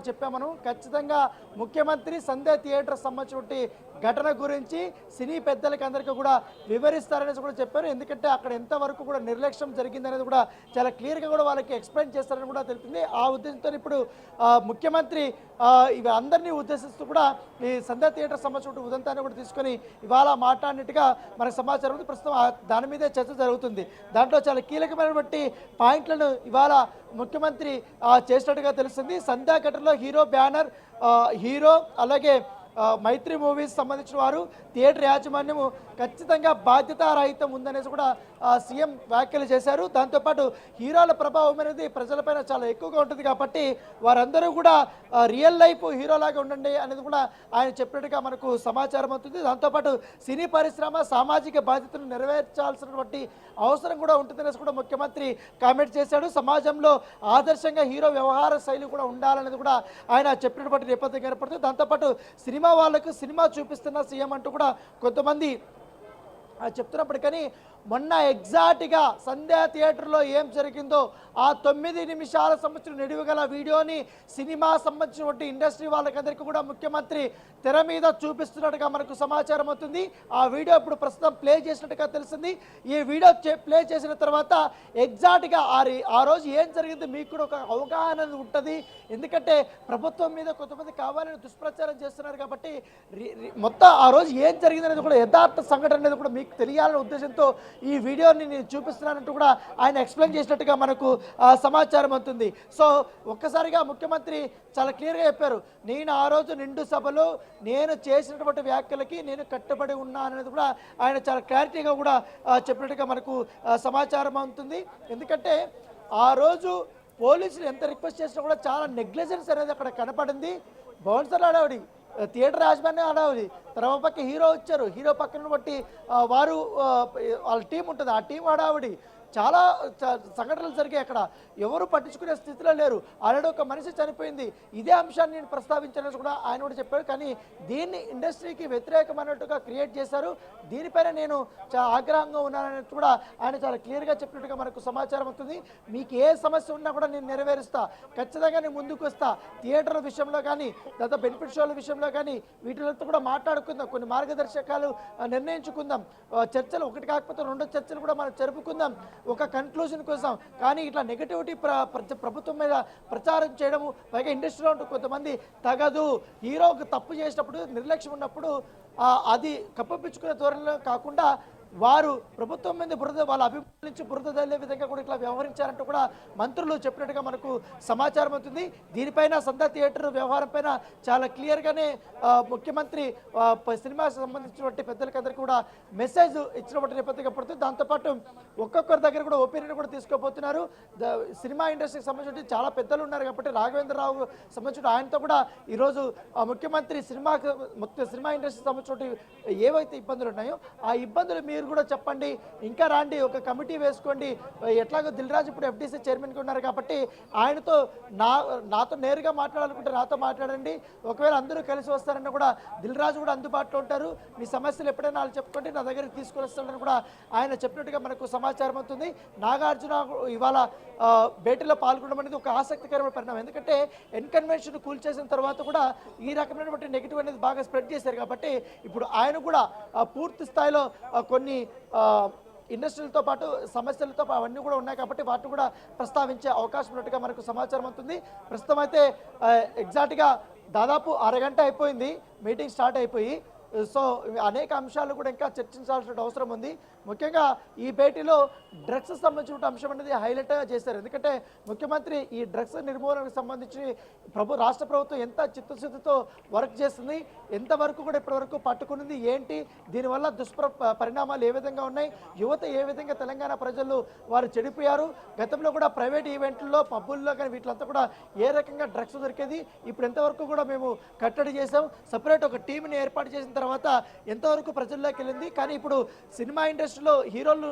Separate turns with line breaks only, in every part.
చెప్పామను ఖచ్చితంగా ముఖ్యమంత్రి సంధ్య థియేటర్ సంబంధించి ఘటన గురించి సినీ పెద్దలకి అందరికీ కూడా వివరిస్తారనేసి కూడా చెప్పారు. ఎందుకంటే అక్కడ ఎంతవరకు కూడా నిర్లక్ష్యం జరిగిందనేది కూడా చాలా క్లియర్గా కూడా వాళ్ళకి ఎక్స్ప్లెయిన్ చేస్తారని కూడా తెలిపింది. ఆ ఉద్దేశంతో ఇప్పుడు ముఖ్యమంత్రి ఇవి అందరినీ ఉద్దేశిస్తూ కూడా ఈ సంధ్య థియేటర్ సంబంధించిన ఉదంతాన్ని కూడా తీసుకొని ఇవాళ మాట్లాడినట్టుగా మనకు సమాచారం ఉంది. ప్రస్తుతం దాని మీదే చర్చ జరుగుతుంది. దాంట్లో చాలా కీలకమైనటువంటి పాయింట్లను ఇవాళ ముఖ్యమంత్రి చేసినట్టుగా తెలుస్తుంది. సంధ్యా ఘటనలో హీరో బ్యానర్, హీరో అలాగే మైత్రి మూవీస్ సంబంధించిన వారు థియేటర్ యాజమాన్యము ఖచ్చితంగా బాధ్యతారహితం ఉందనేసి కూడా సీఎం వ్యాఖ్యలు చేశారు. దాంతోపాటు హీరోల ప్రభావం అనేది ప్రజలపైన చాలా ఎక్కువగా ఉంటుంది కాబట్టి వారందరూ కూడా రియల్ లైఫ్ హీరోలాగా ఉండండి అనేది కూడా ఆయన చెప్పినట్టుగా మనకు సమాచారం అవుతుంది. దాంతోపాటు సినీ పరిశ్రమ సామాజిక బాధ్యతను నెరవేర్చాల్సినటువంటి అవసరం కూడా ఉంటుందనేసి కూడా ముఖ్యమంత్రి కామెంట్ చేశాడు. సమాజంలో ఆదర్శంగా హీరో వ్యవహార శైలి కూడా ఉండాలనేది కూడా ఆయన చెప్పినటువంటి నేపథ్యం ఏర్పడుతుంది. దాంతోపాటు సినిమా వాళ్ళకు సినిమా చూపిస్తున్న సీఎం అంటూ కూడా కొంతమంది చెప్తున్నప్పుడు కానీ మొన్న ఎగ్జాక్ట్గా సంధ్యా థియేటర్లో ఏం జరిగిందో ఆ 9 నిమిషాల సంబంధించిన నిడివిగల వీడియోని సినిమా సంబంధించినటువంటి ఇండస్ట్రీ వాళ్ళకందరికీ కూడా ముఖ్యమంత్రి తెర మీద చూపిస్తున్నట్టుగా మనకు సమాచారం అవుతుంది. ఆ వీడియో ఇప్పుడు ప్రస్తుతం ప్లే చేసినట్టుగా తెలిసింది. ఈ వీడియో ప్లే చేసిన తర్వాత ఎగ్జాక్ట్గా ఆ రోజు ఏం జరిగిందో మీకు కూడా ఒక అవగాహన ఉంటుంది. ఎందుకంటే ప్రభుత్వం మీద కొంతమంది కావాలని దుష్ప్రచారం చేస్తున్నారు కాబట్టి మొత్తం ఆ రోజు ఏం జరిగిందనేది కూడా యథార్థ సంఘటన అనేది కూడా మీకు తెలియాలనే ఉద్దేశంతో ఈ వీడియోని నేను చూపిస్తున్నానంటూ కూడా ఆయన ఎక్స్ప్లెయిన్ చేసినట్టుగా మనకు సమాచారం అవుతుంది. సో ఒక్కసారిగా ముఖ్యమంత్రి చాలా క్లియర్గా చెప్పారు, నేను ఆ రోజు నిండు సభలో నేను చేసినటువంటి వ్యాఖ్యలకి నేను కట్టుబడి ఉన్నాననేది కూడా ఆయన చాలా క్లారిటీగా కూడా చెప్పినట్టుగా మనకు సమాచారం అవుతుంది. ఎందుకంటే ఆ రోజు పోలీసులు ఎంత రిక్వెస్ట్ చేసినా కూడా చాలా నెగ్లిజెన్స్ అనేది అక్కడ కనపడింది. బౌన్సర్లు ఆడావిడి, థియేటర్ యాజమాన్యం ఆడావిడి, తర్వాత పక్క హీరో వచ్చారు, హీరో పక్కన బట్టి వారు వాళ్ళ టీం ఉంటుంది, ఆ టీం ఆడావిడి, చాలా సంఘటనలు జరిగాయి. అక్కడ ఎవరు పట్టించుకునే స్థితిలో లేరు. ఆల్రెడీ ఒక మనిషి చనిపోయింది. ఇదే అంశాన్ని నేను ప్రస్తావించానని కూడా ఆయన కూడా చెప్పారు. కానీ దీన్ని ఇండస్ట్రీకి వ్యతిరేకమైనట్టుగా క్రియేట్ చేశారు. దీనిపైన నేను చాలా ఆగ్రహంగా ఉన్నానని కూడా ఆయన చాలా క్లియర్గా చెప్పినట్టుగా మనకు సమాచారం అవుతుంది. మీకు ఏ సమస్య ఉన్నా కూడా నేను నెరవేరుస్తా, ఖచ్చితంగా నేను ముందుకు వస్తా. థియేటర్ల విషయంలో కానీ లేదా బెనిఫిట్ షోల విషయంలో కానీ వీటితో కూడా మాట్లాడుకుందాం, కొన్ని మార్గదర్శకాలు నిర్ణయించుకుందాం, చర్చలు ఒకటి కాకపోతే 2 చర్చలు కూడా మనం జరుపుకుందాం ఒక కన్క్లూజన్ కోసం. కానీ ఇట్లా నెగటివిటీ ప్రభుత్వం మీద ప్రచారం చేయడము, పైగా ఇండస్ట్రీలో ఉంటూ కొంతమంది తగదు, హీరోకి తప్పు చేసినప్పుడు నిర్లక్ష్యం ఉన్నప్పుడు అది కప్పిపుచ్చుకునే ధోరణిలో కాకుండా వారు ప్రభుత్వం మీద వాళ్ళ అభిమానించి బురద తల్లే విధంగా కూడా ఇట్లా వ్యవహరించారంటూ కూడా మంత్రులు చెప్పినట్టుగా మనకు సమాచారం అవుతుంది. దీనిపైన సంధ్యా థియేటర్ వ్యవహారం పైన చాలా క్లియర్గానే ముఖ్యమంత్రి సినిమా సంబంధించినటువంటి పెద్దలకందరికీ కూడా మెసేజ్ ఇచ్చినటువంటి నేపథ్యం పడుతుంది. దాంతోపాటు ఒక్కొక్కరి దగ్గర కూడా ఒపీనియన్ కూడా తీసుకోబోతున్నారు. సినిమా ఇండస్ట్రీకి సంబంధించి చాలా పెద్దలు ఉన్నారు కాబట్టి రాఘవేంద్రరావు సంబంధించిన ఆయనతో కూడా ఈరోజు ముఖ్యమంత్రి సినిమా ఇండస్ట్రీకి సంబంధించిన ఏవైతే ఇబ్బందులు ఉన్నాయో ఆ ఇబ్బందులు మీరు కూడా చెప్పండి, ఇంకా రాండి, ఒక కమిటీ వేసుకోండి. ఎట్లాగో దిల్ రాజు ఇప్పుడు ఎఫ్డీసీ చైర్మన్గా ఉన్నారు కాబట్టి ఆయనతో నాతో నేరుగా మాట్లాడాలనుకుంటే నాతో మాట్లాడండి. ఒకవేళ అందరూ కలిసి వస్తారని కూడా దిల్ రాజు కూడా అందుబాటులో ఉంటారు. మీ సమస్యలు ఎప్పుడైనా వాళ్ళు చెప్పుకోండి, నా దగ్గరికి తీసుకొని వస్తారని కూడా ఆయన చెప్పినట్టుగా మనకు సమాచారం అవుతుంది. నాగార్జున ఇవాళ భేటీలో పాల్గొనడం అనేది ఒక ఆసక్తికరమైన పరిణామం. ఎందుకంటే ఎన్కన్వెన్షన్ కూల్చేసిన తర్వాత కూడా ఈ రకమైనటువంటి నెగిటివ్ అనేది బాగా స్ప్రెడ్ చేశారు కాబట్టి ఇప్పుడు ఆయన కూడా పూర్తి స్థాయిలో కొన్ని ఇండస్ట్రీలతో పాటు సమస్యలతో అవన్నీ కూడా ఉన్నాయి కాబట్టి వాటిని కూడా ప్రస్తావించే అవకాశం ఉన్నట్టుగా మనకు సమాచారం అవుతుంది. ప్రస్తుతం అయితే ఎగ్జాక్ట్గా దాదాపు అరగంట అయిపోయింది మీటింగ్ స్టార్ట్ అయిపోయి. సో అనేక అంశాలు కూడా ఇంకా చర్చించాల్సిన అవసరం ఉంది. ముఖ్యంగా ఈ భేటీలో డ్రగ్స్ సంబంధించిన అంశం అనేది హైలైట్గా చేశారు. ఎందుకంటే ముఖ్యమంత్రి ఈ డ్రగ్స్ నిర్మూలనకు సంబంధించి రాష్ట్ర ప్రభుత్వం ఎంత చిత్తశుద్ధితో వర్క్ చేస్తుంది, ఎంతవరకు కూడా ఇప్పటివరకు పట్టుకున్నది ఏంటి, దీనివల్ల పరిణామాలు ఏ విధంగా ఉన్నాయి, యువత ఏ విధంగా తెలంగాణ ప్రజలు వారు చెడిపోయారు, గతంలో కూడా ప్రైవేట్ ఈవెంట్లలో పబ్బుల్లో కానీ వీటిలంతా కూడా ఏ రకంగా డ్రగ్స్ దొరికేది, ఇప్పుడు ఎంతవరకు కూడా మేము కట్టడి చేసాం, సపరేట్ ఒక టీంని ఏర్పాటు చేసిన తర్వాత ఎంతవరకు ప్రజల్లోకి వెళ్ళింది. కానీ ఇప్పుడు సినిమా ఇండస్ట్రీలో హీరోలు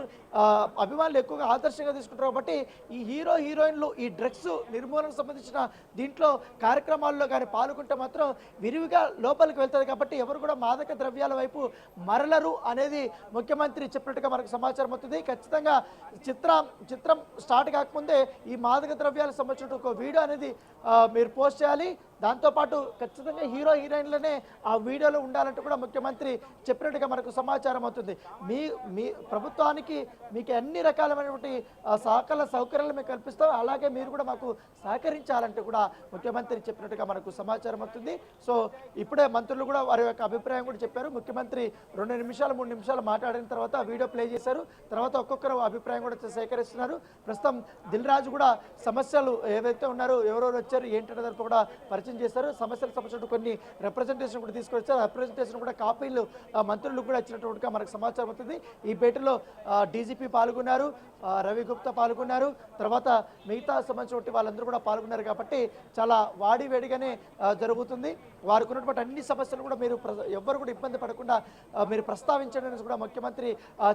అభిమానులు ఎక్కువగా ఆదర్శంగా తీసుకుంటారు కాబట్టి ఈ హీరోయిన్లు ఈ డ్రగ్స్ నిర్మూలనకు సంబంధించిన దీంట్లో కార్యక్రమాల్లో కానీ పాల్గొంటే మాత్రం విరివిగా లోపలికి వెళ్తుంది కాబట్టి ఎవరు కూడా మాదక ద్రవ్యాల వైపు మరలరు అనేది ముఖ్యమంత్రి చెప్పినట్టుగా మనకు సమాచారం అవుతుంది. ఖచ్చితంగా చిత్రం స్టార్ట్ కాకముందే ఈ మాదక ద్రవ్యాలకు సంబంధించిన ఒక వీడియో అనేది మీరు పోస్ట్ చేయాలి. దాంతోపాటు ఖచ్చితంగా హీరో హీరోయిన్లనే ఆ వీడియోలో ఉండాలంటూ కూడా ముఖ్యమంత్రి చెప్పినట్టుగా మనకు సమాచారం అవుతుంది. మీ మీ ప్రభుత్వానికి మీకు అన్ని రకాలైనటువంటి సకల సౌకర్యాలు మేము కల్పిస్తాం, అలాగే మీరు కూడా మాకు సహకరించాలంటూ కూడా ముఖ్యమంత్రి చెప్పినట్టుగా మనకు సమాచారం అవుతుంది. సో ఇప్పుడే మంత్రులు కూడా వారి యొక్క అభిప్రాయం కూడా చెప్పారు. ముఖ్యమంత్రి 2 నిమిషాలు 3 నిమిషాలు మాట్లాడిన తర్వాత వీడియో ప్లే చేశారు. తర్వాత ఒక్కొక్కరు అభిప్రాయం కూడా సేకరిస్తున్నారు. ప్రస్తుతం దిల్ రాజు కూడా సమస్యలు ఏవైతే ఉన్నారో ఎవరెవరు వచ్చారు ఏంటనే దానిపై కూడా పరిచయం చేశారు. సమస్యలకు సంబంధించిన కొన్ని రిప్రజెంటేషన్ కూడా తీసుకొచ్చారు. రిప్రజెంటేషన్ కూడా కాపీలు మంత్రులకు కూడా ఇచ్చినట్టుగా మనకు సమాచారం అవుతుంది. ఈ భేటీలో డీజీపీ పాల్గొన్నారు, రవి గుప్తా పాల్గొన్నారు, తర్వాత మిగతా సంబంధించిన వాళ్ళందరూ కూడా పాల్గొన్నారు. కాబట్టి చాలా వాడివేడిగానే జరుగుతుంది. వారికి ఉన్నటువంటి అన్ని సమస్యలు కూడా మీరు ఎవ్వరు కూడా ఇబ్బంది పడకుండా మీరు ప్రస్తావించండి అని కూడా ముఖ్యమంత్రి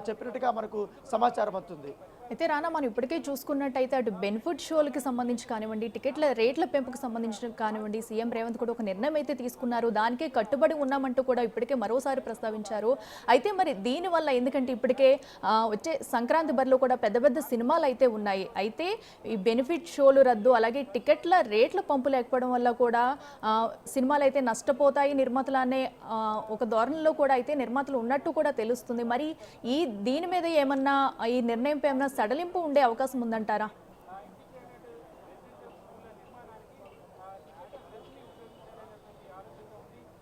చెప్పినట్టుగా మనకు సమాచారం అవుతుంది.
అయితే రానా, మనం ఇప్పటికే చూసుకున్నట్టయితే అటు బెనిఫిట్ షోలకి సంబంధించి కానివ్వండి, టికెట్ల రేట్ల పెంపుకు సంబంధించిన కానివ్వండి, సీఎం రేవంత్ కూడా ఒక నిర్ణయం అయితే తీసుకున్నారు. దానికే కట్టుబడి ఉన్నామంటూ కూడా ఇప్పటికే మరోసారి ప్రస్తావించారు. అయితే మరి దీనివల్ల, ఎందుకంటే ఇప్పటికే వచ్చే సంక్రాంతి బరిలో కూడా పెద్ద పెద్ద సినిమాలు అయితే ఉన్నాయి. అయితే ఈ బెనిఫిట్ షోలు రద్దు, అలాగే టికెట్ల రేట్ల పంపు లేకపోవడం వల్ల కూడా సినిమాలు అయితే నష్టపోతాయి నిర్మాతలు అనే ఒక ధోరణిలో కూడా అయితే నిర్మాతలు ఉన్నట్టు కూడా తెలుస్తుంది. మరి దీని మీద ఏమన్నా ఈ నిర్ణయంపై ఏమన్నా సడలింపు ఉండే అవకాశం ఉందంటారా?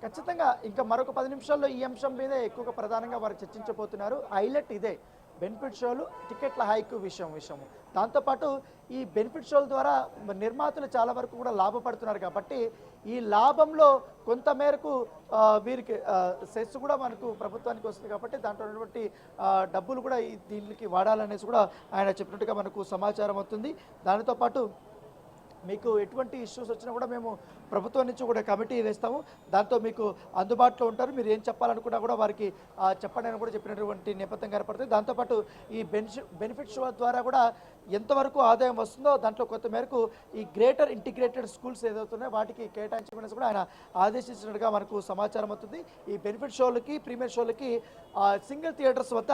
ఖచ్చితంగా ఇంకా మరొక 10 నిమిషాల్లో ఈ అంశం మీద ఎక్కువగా ప్రధానంగా వారు చర్చించబోతున్నారు. హైలైట్ ఇదే, బెనిఫిట్ షోలు టికెట్ల హైక్ విషయం. దాంతోపాటు ఈ బెనిఫిట్ షోల ద్వారా నిర్మాతలు చాలా వరకు కూడా లాభపడుతున్నారు. కాబట్టి ఈ లాభంలో కొంత మేరకు వీరికి సెస్ కూడా మనకు ప్రభుత్వానికి వస్తుంది. కాబట్టి దాంట్లో ఉన్నటువంటి డబ్బులు కూడా దీనికి వాడాలనేసి కూడా ఆయన చెప్పినట్టుగా మనకు సమాచారం అవుతుంది. దానితో పాటు మీకు ఎటువంటి ఇష్యూస్ వచ్చినా కూడా మేము ప్రభుత్వం నుంచి కూడా కమిటీ వేస్తాము, దాంతో మీకు అందుబాటులో ఉంటారు, మీరు ఏం చెప్పాలనుకున్నా కూడా వారికి చెప్పండి అని కూడా చెప్పినటువంటి నేపథ్యం కనపడుతుంది. దాంతోపాటు ఈ బెనిఫిట్ షో ద్వారా కూడా ఎంతవరకు ఆదాయం వస్తుందో దాంట్లో కొంత మేరకు ఈ గ్రేటర్ ఇంటిగ్రేటెడ్ స్కూల్స్ ఏదవుతున్నాయో వాటికి కేటాయించమనేసి కూడా ఆయన ఆదేశించినట్టుగా మనకు సమాచారం అవుతుంది. ఈ బెనిఫిట్ షోలకి ప్రీమియర్ షోలకి సింగిల్ థియేటర్స్ వద్ద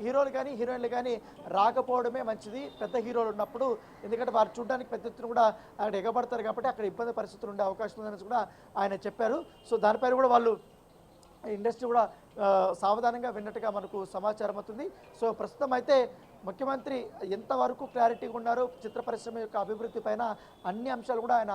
హీరోలు కానీ హీరోయిన్లు కానీ రాకపోవడమే మంచిది పెద్ద హీరోలు ఉన్నప్పుడు. ఎందుకంటే వారు చూడడానికి పెద్ద ఎత్తున కూడా అక్కడ ఎగబడతారు కాబట్టి అక్కడ ఇబ్బంది పరిస్థితులు ఉండే అవకాశం ఉందనేసి కూడా ఆయన చెప్పారు. సో దానిపైన కూడా వాళ్ళు ఇండస్ట్రీ కూడా సావధానంగా విన్నట్టుగా మనకు సమాచారం అవుతుంది. సో ప్రస్తుతం అయితే ముఖ్యమంత్రి ఎంతవరకు క్లారిటీగా ఉన్నారు చిత్ర పరిశ్రమ యొక్క అభివృద్ధి పైన అన్ని అంశాలు కూడా ఆయన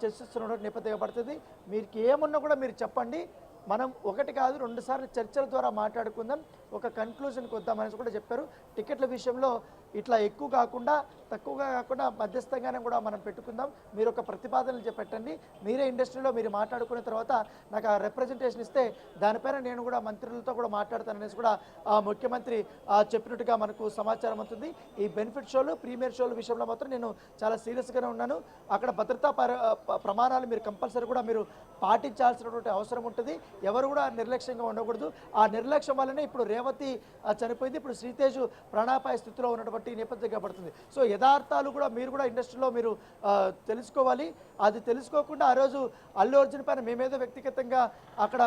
చర్చిస్తున్న నేపథ్యం పడుతుంది. మీకు ఏమున్నా కూడా మీరు చెప్పండి, మనం ఒకటి కాదు 2 సార్లు చర్చల ద్వారా మాట్లాడుకుందాం, ఒక కన్క్లూజన్కి వద్దామనేసి కూడా చెప్పారు. టికెట్ల విషయంలో ఇట్లా ఎక్కువ కాకుండా తక్కువగా కాకుండా మధ్యస్థంగానే కూడా మనం పెట్టుకుందాం, మీరు ఒక ప్రతిపాదనలు పెట్టండి, మీరే ఇండస్ట్రీలో మీరు మాట్లాడుకున్న తర్వాత నాకు ఆ రిప్రజెంటేషన్ ఇస్తే దానిపైన నేను కూడా మంత్రులతో కూడా మాట్లాడతాననేసి కూడా ముఖ్యమంత్రి చెప్పినట్టుగా మనకు సమాచారం అవుతుంది. ఈ బెనిఫిట్ షోలు ప్రీమియర్ షోల విషయంలో మాత్రం నేను చాలా సీరియస్గానే ఉన్నాను. అక్కడ భద్రతా ప్రమాణాలు మీరు కంపల్సరీ కూడా మీరు పాటించాల్సినటువంటి అవసరం ఉంటుంది. ఎవరు కూడా నిర్లక్ష్యంగా ఉండకూడదు. ఆ నిర్లక్ష్యం వల్లనే ఇప్పుడు రేవతి చనిపోయింది, ఇప్పుడు శ్రీతేజ్ ప్రాణాపాయ స్థితిలో ఉన్నటువంటి నేపథ్యం కనబడుతుంది. సో యథార్థాలు కూడా మీరు కూడా ఇండస్ట్రీలో మీరు తెలుసుకోవాలి. అది తెలుసుకోకుండా ఆ రోజు అల్లు అర్జున్ పైన మేమేదో వ్యక్తిగతంగా అక్కడ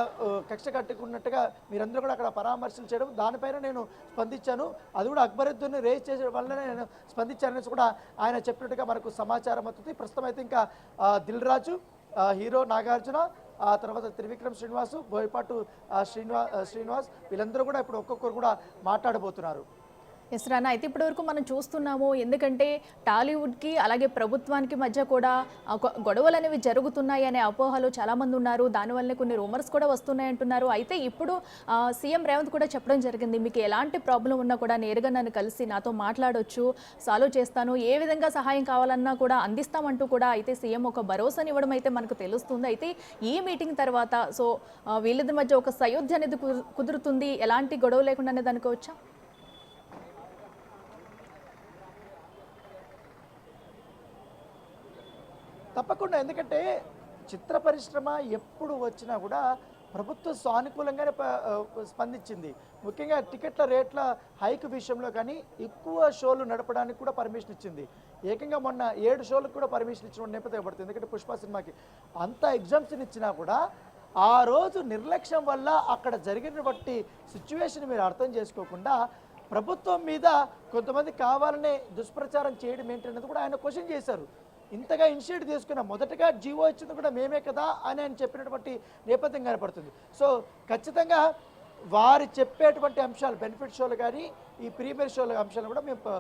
కక్ష కట్టుకున్నట్టుగా మీరందరూ కూడా అక్కడ పరామర్శలు చేయడం, దానిపైన నేను స్పందించాను. అది కూడా అక్బరుద్దీన్ రేజ్ చేసే వల్లనే నేను స్పందించాననేసి కూడా ఆయన చెప్పినట్టుగా మనకు సమాచారం అవుతుంది. ప్రస్తుతం అయితే ఇంకా దిల్ రాజు, హీరో నాగార్జున, ఆ తర్వాత త్రివిక్రమ్ శ్రీనివాసు, బోయపాటు శ్రీనివాస్ వీళ్ళందరూ కూడా ఇప్పుడు ఒక్కొక్కరు కూడా మాట్లాడబోతున్నారు.
ఎస్ రానా, అయితే ఇప్పటివరకు మనం చూస్తున్నాము, ఎందుకంటే టాలీవుడ్కి అలాగే ప్రభుత్వానికి మధ్య కూడా గొడవలు అనేవి జరుగుతున్నాయి అనే అపోహలు చాలామంది ఉన్నారు. దానివల్లనే కొన్ని రూమర్స్ కూడా వస్తున్నాయి అంటున్నారు. అయితే ఇప్పుడు సీఎం రేవంత్ కూడా చెప్పడం జరిగింది, మీకు ఎలాంటి ప్రాబ్లం ఉన్నా కూడా నేరుగా నన్ను కలిసి నాతో మాట్లాడొచ్చు, సాల్వ్ చేస్తాను, ఏ విధంగా సహాయం కావాలన్నా కూడా అందిస్తామంటూ కూడా అయితే సీఎం ఒక భరోసాని ఇవ్వడం అయితే మనకు తెలుస్తుంది. అయితే ఈ మీటింగ్ తర్వాత సో వీళ్ళిద్దరి మధ్య ఒక సయోధ్య అనేది కుదురుతుంది, ఎలాంటి గొడవ లేకుండా అనేది అనుకోవచ్చా?
తప్పకుండా, ఎందుకంటే చిత్ర పరిశ్రమ ఎప్పుడు వచ్చినా కూడా ప్రభుత్వం సానుకూలంగానే స్పందించింది. ముఖ్యంగా టికెట్ల రేట్ల హైక్ విషయంలో కానీ ఎక్కువ షోలు నడపడానికి కూడా పర్మిషన్ ఇచ్చింది. ఏకంగా మొన్న 7 షోలకు కూడా పర్మిషన్ ఇచ్చిన నేపథ్యం పడుతుంది. ఎందుకంటే పుష్ప సినిమాకి అంత ఎగ్జామ్షన్ ఇచ్చినా కూడా ఆ రోజు నిర్లక్ష్యం వల్ల అక్కడ జరిగినటువంటి సిచ్యువేషన్ మీరు అర్థం చేసుకోకుండా ప్రభుత్వం మీద కొంతమంది కావాలనే దుష్ప్రచారం చేయడం ఏంటనేది కూడా ఆయన క్వశ్చన్ చేశారు. ఇంతగా ఇనిషియేటివ్ తీసుకున్న మొదటగా జీవో ఇచ్చింది కూడా మేమే కదా అని ఆయన చెప్పినటువంటి నేపథ్యం కనపడుతుంది. సో ఖచ్చితంగా వారు చెప్పేటువంటి అంశాలు బెనిఫిట్ షోలు కానీ ఈ ప్రీమియర్ షోల అంశాలు కూడా మేము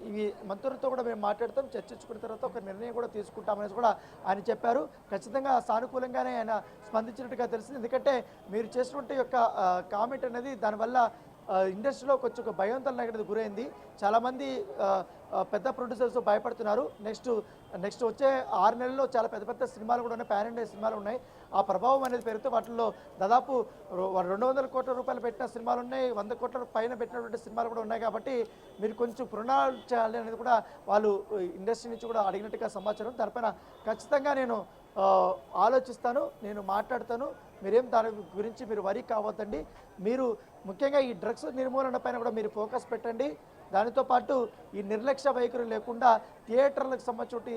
ఇవి మంత్రులతో కూడా మేము మాట్లాడతాం, చర్చించుకున్న తర్వాత ఒక నిర్ణయం కూడా తీసుకుంటామనేసి కూడా ఆయన చెప్పారు. ఖచ్చితంగా సానుకూలంగానే ఆయన స్పందించినట్టుగా తెలిసింది. ఎందుకంటే మీరు చేసినటువంటి యొక్క కామెంట్ అనేది దానివల్ల ఇండస్ట్రీలో కొంచెం ఒక భయాందోళన అనేది గురైంది. చాలామంది పెద్ద ప్రొడ్యూసర్స్ భయపడుతున్నారు. నెక్స్ట్ వచ్చే 6 నెలల్లో చాలా పెద్ద పెద్ద సినిమాలు కూడా ఉన్నాయి, పాన్ ఇండియా సినిమాలు ఉన్నాయి. ఆ ప్రభావం అనేది పెరిగితే వాటిల్లో దాదాపు 200 కోట్ల రూపాయలు పెట్టిన సినిమాలు ఉన్నాయి, 100 కోట్ల పైన పెట్టినటువంటి సినిమాలు కూడా ఉన్నాయి. కాబట్టి మీరు కొంచెం చేయాలి అనేది కూడా వాళ్ళు ఇండస్ట్రీ నుంచి కూడా అడిగినట్టుగా సమాచారం. దానిపైన ఖచ్చితంగా నేను ఆలోచిస్తాను, నేను మాట్లాడతాను. మీరేం దాని గురించి మీరు వరీ కావద్దండి. మీరు ముఖ్యంగా ఈ డ్రగ్స్ నిర్మూలన పైన కూడా మీరు ఫోకస్ పెట్టండి. దానితో పాటు ఈ నిర్లక్ష్య వైఖరి లేకుండా థియేటర్లకు సంబంధించి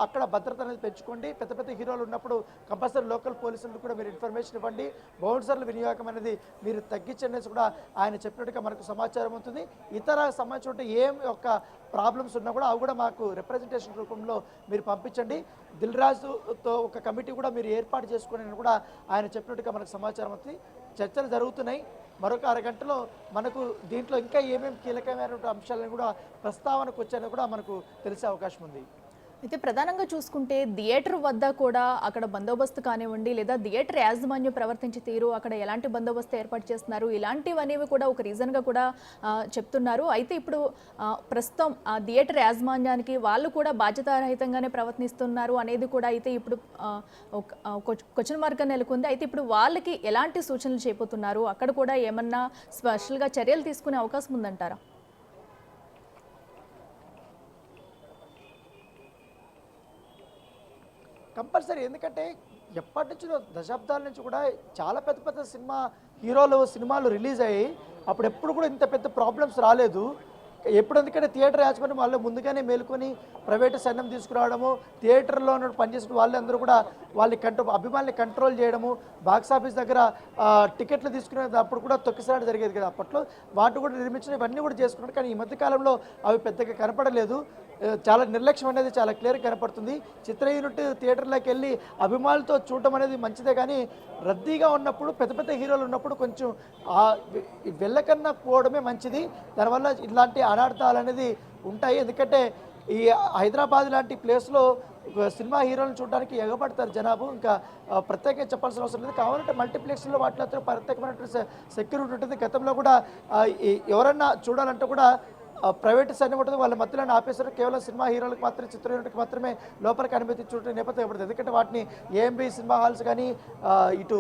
అక్కడ భద్రత అనేది పెంచుకోండి. పెద్ద పెద్ద హీరోలు ఉన్నప్పుడు కంపల్సరీ లోకల్ పోలీసులకు కూడా మీరు ఇన్ఫర్మేషన్ ఇవ్వండి. బౌన్సర్ల వినియోగం అనేది మీరు తగ్గించనేసి కూడా ఆయన చెప్పినట్టుగా మనకు సమాచారం ఉంటుంది. ఇతర సంబంధించిన ఏం యొక్క ప్రాబ్లమ్స్ ఉన్నా కూడా అవి కూడా మాకు రిప్రజెంటేషన్ రూపంలో మీరు పంపించండి. దిల్ రాజుతో ఒక కమిటీ కూడా మీరు ఏర్పాటు చేసుకోండి కూడా ఆయన చెప్పినట్టుగా మనకు సమాచారం ఉంది. చర్చలు జరుగుతున్నాయి. మరొక అరగంటలో మనకు దీంట్లో ఇంకా ఏమేమి కీలకమైనటువంటి అంశాలను కూడా ప్రస్తావనకు వచ్చాయని కూడా మనకు తెలిసే అవకాశం ఉంది.
అయితే ప్రధానంగా చూసుకుంటే థియేటర్ వద్ద కూడా అక్కడ బందోబస్తు కానివ్వండి, లేదా థియేటర్ యాజమాన్యం ప్రవర్తించే తీరు, అక్కడ ఎలాంటి బందోబస్తు ఏర్పాటు చేస్తున్నారు, ఇలాంటివి అనేవి కూడా ఒక రీజన్గా కూడా చెప్తున్నారు. అయితే ఇప్పుడు ప్రస్తుతం ఆ థియేటర్ యాజమాన్యానికి వాళ్ళు కూడా బాధ్యతారహితంగానే ప్రవర్తిస్తున్నారు అనేది కూడా అయితే ఇప్పుడు క్వశ్చన్ మార్క్ నెలకొంది. అయితే ఇప్పుడు వాళ్ళకి ఎలాంటి సూచనలు చేయబోతున్నారు, అక్కడ కూడా ఏమన్నా స్పెషల్గా చర్యలు తీసుకునే అవకాశం ఉందంటారా?
కంపల్సరీ. ఎందుకంటే ఎప్పటి నుంచో దశాబ్దాల నుంచి కూడా చాలా పెద్ద పెద్ద సినిమాలు రిలీజ్ అయ్యాయి. అప్పుడు ఎప్పుడు కూడా ఇంత పెద్ద ప్రాబ్లమ్స్ రాలేదు. ఎందుకంటే థియేటర్ యాజమాన్యం వాళ్ళు ముందుగానే మేలుకొని ప్రైవేటు సైన్యం తీసుకురావడము, థియేటర్లో పనిచేసిన వాళ్ళందరూ కూడా అభిమానుల్ని కంట్రోల్ చేయడము, బాక్స్ ఆఫీస్ దగ్గర టికెట్లు తీసుకునేటప్పుడు కూడా తొక్కిసలాట జరిగేది కదా అప్పట్లో. వాటి కూడా నిర్మించిన ఇవన్నీ కూడా చేసుకున్నారు. కానీ ఈ మధ్యకాలంలో అవి పెద్దగా కనపడలేదు. చాలా నిర్లక్ష్యం అనేది చాలా క్లియర్గా కనపడుతుంది. చిత్ర యూనిట్ థియేటర్లోకి వెళ్ళి అభిమానులతో చూడటం అనేది మంచిదే, కానీ రద్దీగా ఉన్నప్పుడు పెద్ద పెద్ద హీరోలు ఉన్నప్పుడు కొంచెం వెళ్ళకన్నా పోవడమే మంచిది. దానివల్ల ఇలాంటి అనార్థాలు అనేది ఉంటాయి. ఎందుకంటే ఈ హైదరాబాద్ లాంటి ప్లేస్లో సినిమా హీరోలను చూడడానికి ఎగబడతారు జనాభా. ఇంకా ప్రత్యేకంగా చెప్పాల్సిన అవసరం లేదు. కావాలంటే మల్టీప్లెక్స్లో వాటిలో ప్రత్యేకమైన సెక్యూరిటీ ఉంటుంది. గతంలో కూడా ఎవరన్నా చూడాలంటే కూడా ప్రైవేట్ సైన్యం ఉంటుంది, వాళ్ళ మధ్యలో ఆపేశారు. కేవలం సినిమా హీరోలకు మాత్రమే, చిత్ర యూనిట్కి మాత్రమే లోపలికి అనుమతి చూడటం నేపథ్యం ఇవ్వబడుతుంది. ఎందుకంటే వాటిని ఏఎంబి సినిమా హాల్స్ కానీ ఇటు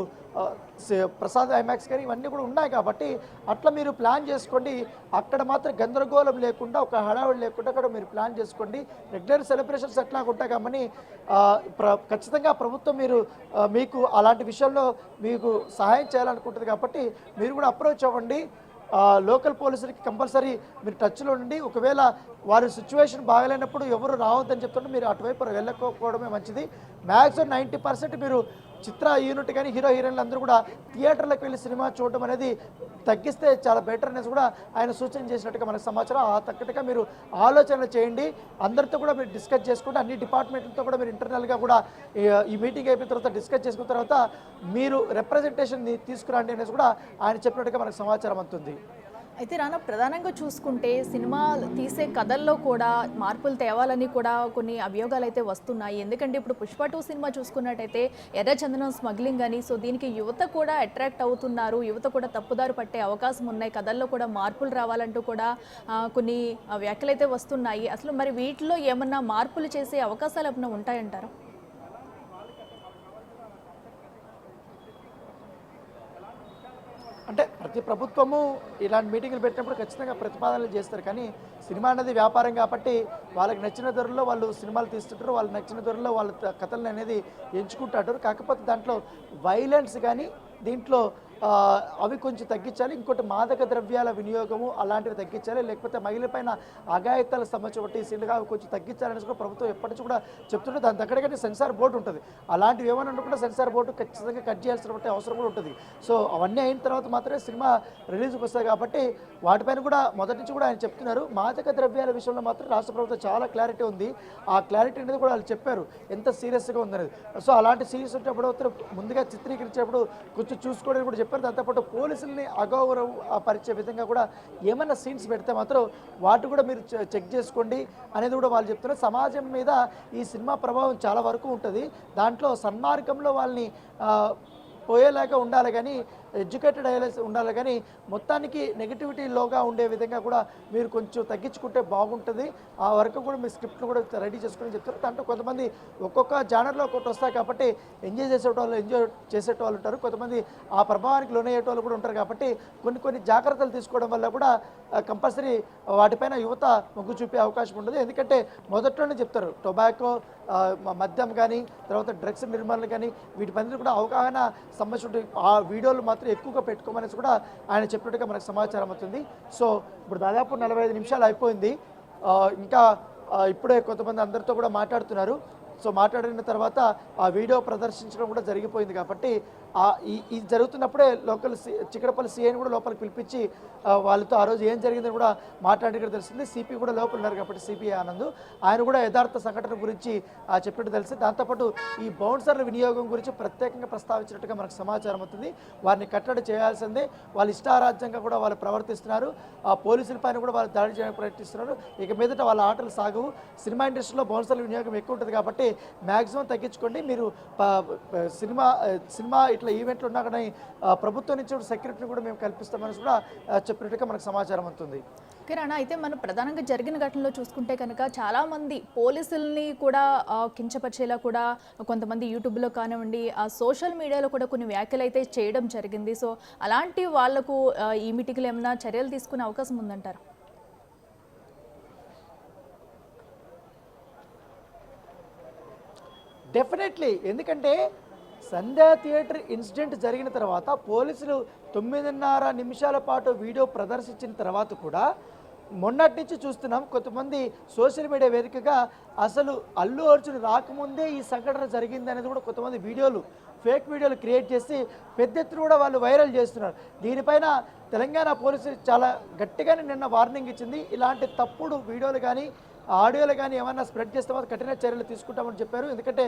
ప్రసాద్ ఐమాక్స్ కానీ ఇవన్నీ కూడా ఉన్నాయి. కాబట్టి అట్లా మీరు ప్లాన్ చేసుకోండి. అక్కడ మాత్రం గందరగోళం లేకుండా, ఒక హడావిడి లేకుండా అక్కడ మీరు ప్లాన్ చేసుకోండి. రెగ్యులర్ సెలబ్రేషన్స్ ఎట్లాగా ఉంటాయి కాబట్టి ఖచ్చితంగా ప్రభుత్వం మీకు అలాంటి విషయంలో మీకు సహాయం చేయాలనుకుంటుంది. కాబట్టి మీరు కూడా అప్రోచ్ అవ్వండి. లోకల్ పోలీసులకి కంపల్సరీ మీరు టచ్లో ఉండి, ఒకవేళ వారి సిచ్యువేషన్ బాగలేనప్పుడు ఎవరు రావద్దని చెప్తుంటే మీరు అటువైపు వెళ్ళకపోవడమే మంచిది. మ్యాక్సిమం 90% మీరు చిత్ర యూనిట్ కానీ హీరో హీరోయిన్లు అందరూ కూడా థియేటర్లకు వెళ్ళి సినిమా చూడడం అనేది తగ్గిస్తే చాలా బెటర్ అనేసి కూడా ఆయన సూచన చేసినట్టుగా మనకు సమాచారం. ఆ తగ్గట్టుగా మీరు ఆలోచనలు చేయండి. అందరితో కూడా మీరు డిస్కస్ చేసుకుంటే, అన్ని డిపార్ట్మెంట్లతో కూడా మీరు ఇంటర్నల్గా కూడా ఈ మీటింగ్ అయిపోయిన తర్వాత డిస్కస్ చేసుకున్న తర్వాత మీరు రిప్రజెంటేషన్ తీసుకురండి అనేసి కూడా ఆయన చెప్పినట్టుగా మనకు సమాచారం అందుతుంది.
అయితే రానా, ప్రధానంగా చూసుకుంటే సినిమా తీసే కథల్లో కూడా మార్పులు తేవాలని కూడా కొన్ని అభియోగాలు అయితే వస్తున్నాయి. ఎందుకంటే ఇప్పుడు పుష్ప 2 సినిమా చూసుకున్నట్టయితే ఎర్రచందనం స్మగ్లింగ్ అని, సో దీనికి యువత కూడా అట్రాక్ట్ అవుతున్నారు, యువత కూడా తప్పుదారి పట్టే అవకాశం ఉన్నాయి, కథల్లో కూడా మార్పులు రావాలంటూ కూడా కొన్ని వ్యాఖ్యలు అయితే వస్తున్నాయి. అసలు మరి వీటిలో ఏమన్నా మార్పులు చేసే అవకాశాలు ఏమన్నా ఉంటాయంటారా?
అంటే ప్రతి ప్రభుత్వము ఇలాంటి మీటింగ్లు పెట్టినప్పుడు ఖచ్చితంగా ప్రతిపాదనలు చేస్తారు. కానీ సినిమా అనేది వ్యాపారం కాబట్టి వాళ్ళకి నచ్చిన ధరల్లో వాళ్ళు సినిమాలు తీస్తుంటారు, వాళ్ళకి నచ్చిన ధరల్లో వాళ్ళ కథలను అనేది ఎంచుకుంటారు. కాకపోతే దాంట్లో వైలెన్స్ కానీ దీంట్లో అవి కొంచెం తగ్గించాలి. ఇంకోటి మాదక ద్రవ్యాల వినియోగము అలాంటివి తగ్గించాలి. లేకపోతే మహిళపైన అఘాయిత్యాలకు సంబంధించి సీన్లుగా అవి కొంచెం తగ్గించాలని కూడా ప్రభుత్వం ఎప్పటి నుంచి కూడా చెప్తుంటే దాని దగ్గరగానే సెన్సార్ బోర్డు ఉంటుంది. అలాంటివి ఏమన్నా కూడా సెన్సార్ బోర్డు ఖచ్చితంగా కట్ చేయాల్సినటువంటి అవసరం కూడా ఉంటుంది. సో అవన్నీ అయిన తర్వాత మాత్రమే సినిమా రిలీజ్కి వస్తుంది కాబట్టి వాటిపైన కూడా మొదటి నుంచి కూడా ఆయన చెప్తున్నారు. మాదక ద్రవ్యాల విషయంలో మాత్రం రాష్ట్ర ప్రభుత్వం చాలా క్లారిటీ ఉంది. ఆ క్లారిటీ అనేది కూడా వాళ్ళు చెప్పారు ఎంత సీరియస్గా ఉందనేది. సో అలాంటి సీరియస్ ఉన్నప్పుడు ముందుగా చిత్రీకరించేటప్పుడు కొంచెం చూసుకోవడానికి కూడా చెప్పారు. దాంతోపాటు పోలీసుల్ని అగౌరవం పరిచే విధంగా కూడా ఏమైనా సీన్స్ పెడితే మాత్రం వాటి కూడా మీరు చెక్ చేసుకోండి అనేది కూడా వాళ్ళు చెప్తున్నారు. సమాజం మీద ఈ సినిమా ప్రభావం చాలా వరకు ఉంటుంది. దాంట్లో సన్మార్గంలో వాళ్ళని పోయేలాగా ఉండాలి కానీ ఎడ్యుకేటెడ్ అయ్యేలా ఉండాలి కానీ మొత్తానికి నెగిటివిటీలోగా ఉండే విధంగా కూడా మీరు కొంచెం తగ్గించుకుంటే బాగుంటుంది. ఆ వరకు కూడా మీ స్క్రిప్ట్ను కూడా రెడీ చేసుకుని చెప్తారు. దాంట్లో కొంతమంది ఒక్కొక్క జానర్లో ఒక్కొక్కటి వస్తాయి కాబట్టి ఎంజాయ్ చేసేటోళ్ళు ఉంటారు. కొంతమంది ఆ ప్రభావానికి లోనయ్యేటోళ్ళు కూడా ఉంటారు కాబట్టి కొన్ని జాగ్రత్తలు తీసుకోవడం వల్ల కూడా కంపల్సరీ వాటిపైన యువత మొగ్గు చూపే అవకాశం ఉండదు. ఎందుకంటే మొదట్లోనే చెప్తారు టొబాకో మద్యం కానీ తర్వాత డ్రగ్స్ నిర్మాణాలు కానీ వీటిపైన కూడా అవగాహన సంబంధించిన ఆ వీడియోలు మాత్రం ఎక్కువగా పెట్టుకోమనేసి కూడా ఆయన చెప్పినట్టుగా మనకు సమాచారం అవుతుంది. సో ఇప్పుడు దాదాపు 45 నిమిషాలు అయిపోయింది. ఇంకా ఇప్పుడే కొంతమంది అందరితో కూడా మాట్లాడుతున్నారు. సో మాట్లాడిన తర్వాత ఆ వీడియో ప్రదర్శించడం కూడా జరిగిపోయింది కాబట్టి ఇది జరుగుతున్నప్పుడే లోకల్ చిక్కడపల్లి సీఐని కూడా లోపలికి పిలిపించి వాళ్ళతో ఆ రోజు ఏం జరిగిందని కూడా మాట్లాడినట్టు తెలిసింది. సిపి కూడా లోపల ఉన్నారు కాబట్టి సిపి ఆనంద్ ఆయన కూడా యథార్థ సంఘటన గురించి చెప్పినట్టు తెలిసింది. దాంతోపాటు ఈ బౌన్సర్ల వినియోగం గురించి ప్రత్యేకంగా ప్రస్తావించినట్టుగా మనకు సమాచారం అవుతుంది. వారిని కట్టడి చేయాల్సిందే. వాళ్ళు ఇష్టారాజ్యంగా కూడా వాళ్ళు ప్రవర్తిస్తున్నారు. ఆ పోలీసుల పైన కూడా వాళ్ళు దాడి చేయడానికి ప్రయత్నిస్తున్నారు. ఇక మీదట వాళ్ళ ఆటలు సాగవు. సినిమా ఇండస్ట్రీలో బౌన్సర్ల వినియోగం ఎక్కువ ఉంటుంది కాబట్టి మ్యాక్సిమం తగ్గించుకోండి. మీరు సినిమా ఇట్లా ఈవెంట్లు ఉన్నా కానీ ప్రభుత్వం నుంచి సెక్యూరిటీని కూడా మేము కల్పిస్తామని కూడా చెప్పినట్టుగా మనకు సమాచారం అవుతుంది.
కిరణ్, అయితే మనం ప్రధానంగా జరిగిన ఘటనలో చూసుకుంటే కనుక చాలామంది పోలీసుల్ని కూడా కించపరిచేలా కూడా కొంతమంది యూట్యూబ్లో కానివ్వండి సోషల్ మీడియాలో కూడా కొన్ని వ్యాఖ్యలు అయితే చేయడం జరిగింది. సో అలాంటి వాళ్లకు ఈ మీటింగ్లో ఏమైనా చర్యలు తీసుకునే అవకాశం ఉందంటారు?
డెఫినెట్లీ. ఎందుకంటే సంధ్యా థియేటర్ ఇన్సిడెంట్ జరిగిన తర్వాత పోలీసులు 9:30 నిమిషాల పాటు వీడియో ప్రదర్శించిన తర్వాత కూడా మొన్నటి నుంచి చూస్తున్నాం కొంతమంది సోషల్ మీడియా వేదికగా అసలు అల్లు అర్జున్ రాకముందే ఈ సంఘటన జరిగింది అనేది కూడా కొంతమంది ఫేక్ వీడియోలు క్రియేట్ చేసి పెద్ద ఎత్తున కూడా వాళ్ళు వైరల్ చేస్తున్నారు. దీనిపైన తెలంగాణ పోలీసులు చాలా గట్టిగానే నిన్న వార్నింగ్ ఇచ్చింది. ఇలాంటి తప్పుడు వీడియోలు కానీ ఆడియోలు కానీ ఏమన్నా స్ప్రెడ్ చేస్తే మాత్రం కఠిన చర్యలు తీసుకుంటామని చెప్పారు. ఎందుకంటే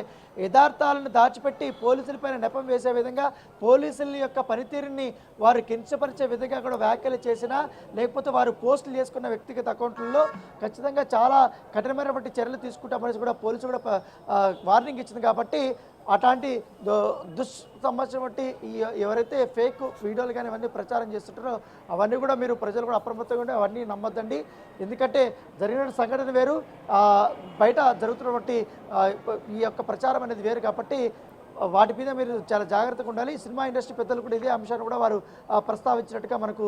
యథార్థాలను దాచిపెట్టి పోలీసులపైన నెపం వేసే విధంగా పోలీసుల యొక్క పనితీరుని వారు కించపరిచే విధంగా కూడా వ్యాఖ్యలు చేసినా లేకపోతే వారు పోస్టులు చేసుకున్న వ్యక్తిగత అకౌంట్లలో ఖచ్చితంగా చాలా కఠినమైనటువంటి చర్యలు తీసుకుంటామని కూడా పోలీసు కూడా వార్నింగ్ ఇచ్చింది. కాబట్టి అట్లాంటి దుస్సంబంధించినటువంటి ఎవరైతే ఫేక్ వీడియోలు కానీ ఇవన్నీ ప్రచారం చేస్తుంటారో అవన్నీ కూడా మీరు ప్రజలు కూడా అప్రమత్తంగా ఉండి అవన్నీ నమ్మొద్దండి. ఎందుకంటే జరిగిన సంఘటన వేరు, బయట జరుగుతున్నటువంటి ఈ యొక్క ప్రచారం అనేది వేరు కాబట్టి వాటి మీద మీరు చాలా జాగ్రత్తగా ఉండాలి. సినిమా ఇండస్ట్రీ పెద్దలు కూడా ఇదే అంశాన్ని కూడా వారు ప్రస్తావించినట్టుగా మనకు